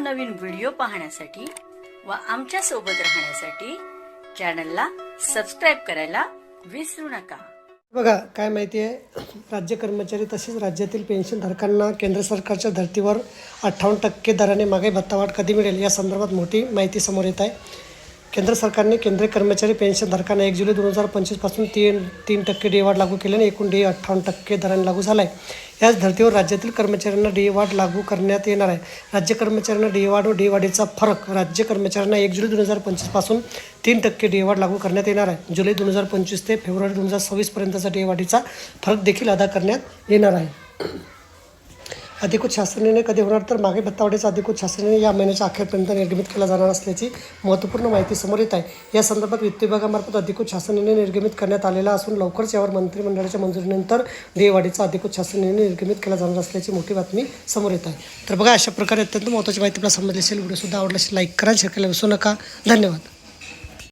नवनवीन व्हिडिओ पाहण्यासाठी व आमच्या सोबत राहण्यासाठी चॅनलला सबस्क्राइब करायला विसरू नका। बघा काय माहिती आहे, राज्य कर्मचारी तसेच राज्यातील पेन्शनधारकांना केंद्र सरकारच्या धर्तीवर 58% दराने महागाई भत्ता वाढ कधी मिळेल या संदर्भात मोठी माहिती समोर येत आहे। केंद्र सरकारने केंद्रीय कर्मचारी पेन्शनधारकांना 1 जुलै 2025 पासून 3% डी वाढ लागू केल्याने एकूण डी 58% दराने लागू झाला आहे। याच धर्तीवर राज्यातील कर्मचाऱ्यांना डी वाढ लागू करण्यात येणार आहे। राज्य कर्मचाऱ्यांना डी वाढ व डी वाढीचा फरक राज्य कर्मचाऱ्यांना 1 जुलै 2025 पासून 3% डी वाढ लागू करण्यात येणार आहे। जुलै 2025 ते फेब्रुवारी 2026 पर्यंतचा डी वाढीचा फरक देखील अदा करण्यात येणार आहे। अधिकृत शासन निर्णय कधी होणार तर महागाई भत्ता वाढीचा अधिकृत शासन निर्णय या महिन्याच्या अखेरपर्यंत निर्गमित केला जाणार असल्याची महत्त्वपूर्ण माहिती समोर येत आहे। या संदर्भात वित्त विभागामार्फत अधिकृत शासन निर्णय निर्गमित करण्यात आलेला असून लवकरच यावर मंत्रिमंडळाच्या मंजुरीनंतर डी वाढीचा अधिकृत शासन निर्णय निर्गमित केला जाणार असल्याची मोठी बातमी समोर येत आहे। तर बघा, अशा प्रकारे अत्यंत महत्त्वाची माहिती आपल्याला समजली असेल। व्हिडिओ सुद्धा आवडला असेल लाईक करा, शेअर करायला विसरू नका। धन्यवाद।